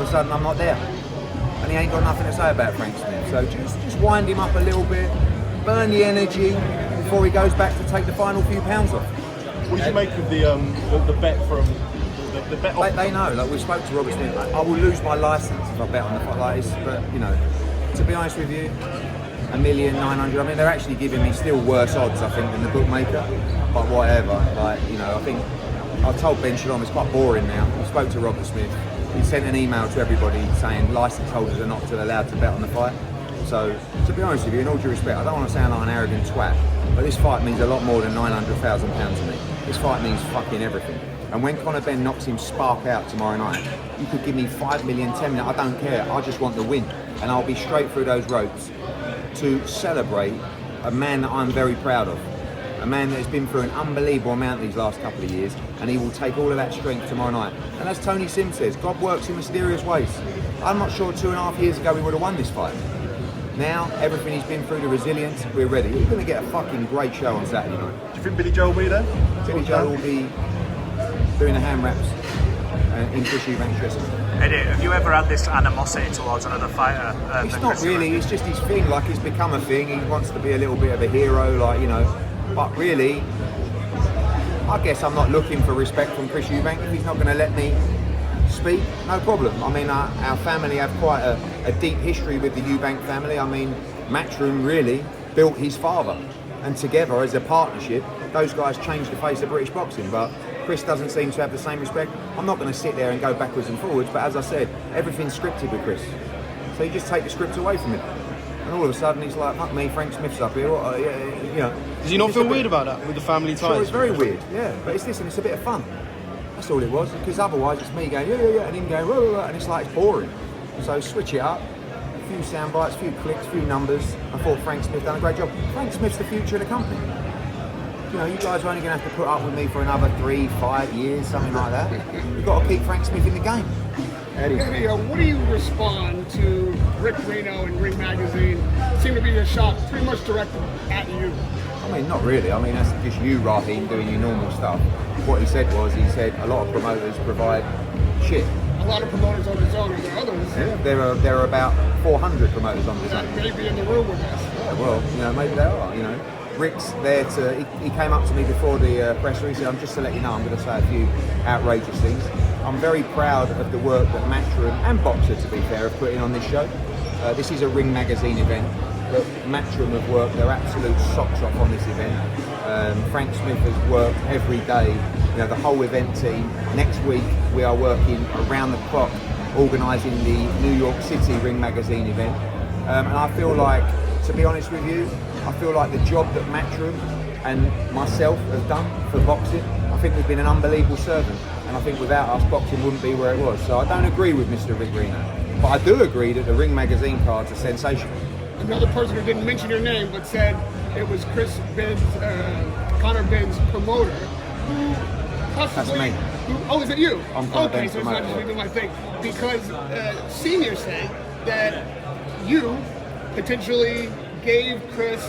of a sudden I'm not there. And he ain't got nothing to say about Frank Smith. So just wind him up a little bit, burn the energy before he goes back to take the final few pounds off. What did you make of the bet from the bet? They know. Like we spoke to Robert Smith. Like, I will lose my license if I bet on the fight like this. But you know, to be honest with you, 1,900,000. I mean, they're actually giving me still worse odds, I think, than the bookmaker. But whatever. Like you know, I think I told Ben Shalom it's quite boring now. I spoke to Robert Smith. He sent an email to everybody saying license holders are not allowed to bet on the fight. So, to be honest with you, in all due respect, I don't want to sound like an arrogant twat, but this fight means a lot more than £900,000 to me. This fight means fucking everything. And when Conor Benn knocks him spark out tomorrow night, you could give me 5 million, 10 million, I don't care. I just want the win. And I'll be straight through those ropes to celebrate a man that I'm very proud of. A man that has been through an unbelievable amount these last couple of years, and he will take all of that strength tomorrow night. And as Tony Sims says, God works in mysterious ways. I'm not sure 2.5 years ago we would have won this fight. Now, everything he's been through, the resilience, we're ready. He's going to get a fucking great show on Saturday night. Do you think Billy Joe will be there? Billy Joe will be doing the hand wraps in Chris Eubank dressing. Eddie, have you ever had this animosity towards another fighter? It's not really, it's just his thing, like it's become a thing. He wants to be a little bit of a hero, like, you know. But really, I guess I'm not looking for respect from Chris Eubank. If he's not going to let me speak, no problem. I mean, our family have quite a deep history with the Eubank family. I mean, Matchroom really built his father. And together, as a partnership, those guys changed the face of British boxing. But Chris doesn't seem to have the same respect. I'm not going to sit there and go backwards and forwards, but as I said, everything's scripted with Chris. So you just take the script away from him. And all of a sudden, he's like, fuck me, Frank Smith's up here. You know. Does he not feel weird about that with the family ties? Sure, it's very weird, yeah. But it's a bit of fun. That's all it was. Because otherwise, it's me going, yeah, and him going, rah, and it's like, it's boring. So switch it up. A few sound bites, a few clicks, a few numbers. I thought Frank Smith done a great job. Frank Smith's the future of the company. You know, you guys are only going to have to put up with me for another 3-5 years, something like that. You've got to keep Frank Smith in the game. Eddie, what do you respond to Rick Reno and Ring Magazine? Seem to be a shot pretty much directed at you. I mean, not really. I mean, that's just you, Raheem, doing your normal stuff. What he said was, a lot of promoters provide shit. A lot of promoters on the zone, and there are others. Yeah, there are about 400 promoters on the zone. That may be in the room with us. Yeah, well, you know, maybe they are, you know. Rick's there to, he came up to me before the press release, he said, just to let you know, I'm going to say a few outrageous things. I'm very proud of the work that Matchroom and Boxer, to be fair, have put in on this show. This is a Ring Magazine event, but Matchroom have worked their absolute socks off on this event. Frank Smith has worked every day, you know, the whole event team. Next week, we are working around the clock, organising the New York City Ring Magazine event. And I feel like, to be honest with you, I feel like the job that Matchroom and myself have done for boxing, I think we've been an unbelievable servant. And I think without us, boxing wouldn't be where it was. So I don't agree with Mr. Rick Reno. But I do agree that the Ring Magazine cards are sensational. Another person who didn't mention your name, but said it was Chris Benn's, Conor Benn's promoter, who possibly... That's me. Oh, is it you? I'm Conor okay, Benn's so it's not just promoter. me doing my thing. Because Senior said that you potentially gave Chris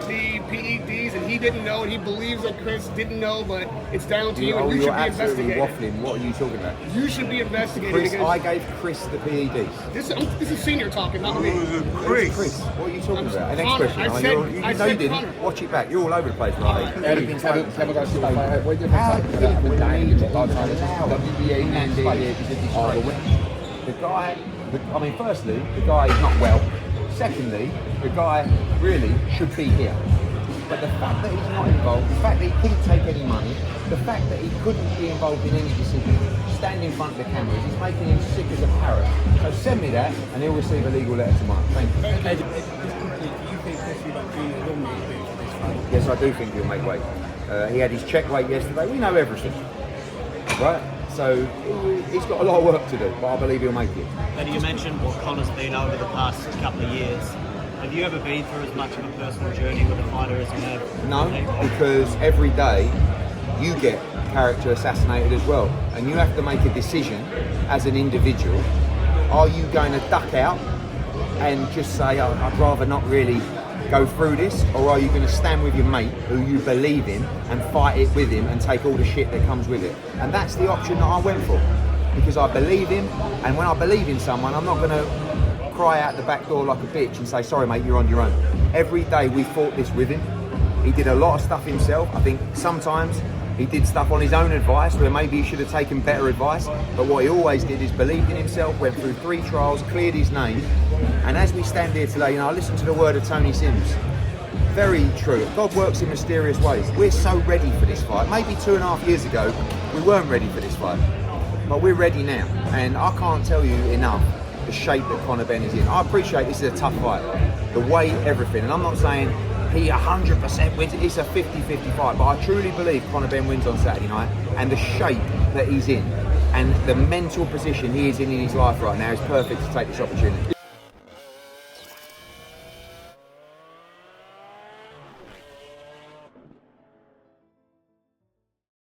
the PEDs and he didn't know, and he believes that Chris didn't know, but it's down to you, and you should be investigated. You're absolutely waffling. What are you talking about? You should be investigated. Chris, I gave Chris the PEDs. This is Senior talking, not me. Chris, what are you talking about? Next Connor. question. I You said didn't. Connor. Watch it back. You're all over the place, right? Eddie, can we go to the guy, I mean, firstly, the guy is not well. Secondly, the guy really should be here. But the fact that he's not involved, the fact that he couldn't take any money, the fact that he couldn't be involved in any decision, stand in front of the cameras, he's making him sick as a parrot. So send me that and he'll receive a legal letter tomorrow. Thank you. Eddie, do you think Chris Eubank Sr will make weight for this fight? Yes, I do think he'll make weight. He had his check weight yesterday. We know everything, right? So he's got a lot of work to do, but I believe he'll make it. Eddie, you mentioned what Conor's been over the past couple of years. Have you ever been through as much of a personal journey with a fighter as you have? No, because every day you get character assassinated as well, and you have to make a decision as an individual. Are you going to duck out and just say, oh, I'd rather not really go through this, or are you going to stand with your mate who you believe in and fight it with him and take all the shit that comes with it? And that's the option that I went for. because I believe him, and when I believe in someone, I'm not going to cry out the back door like a bitch and say, sorry mate, you're on your own. Every day we fought this with him. He did a lot of stuff himself. I think sometimes he did stuff on his own advice where maybe he should have taken better advice, but what he always did is believed in himself, went through 3 trials, cleared his name, and as we stand here today, I listened to the word of Tony Sims. Very true. God works in mysterious ways. We're so ready for this fight. Maybe 2.5 years ago, we weren't ready for this fight, but we're ready now, and I can't tell you enough the shape that Conor Benn is in. I appreciate this is a tough fight, the weight, everything, and I'm not saying he 100% wins. It's a 50-50 fight, but I truly believe Conor Benn wins on Saturday night, and the shape that he's in and the mental position he is in his life right now is perfect to take this opportunity.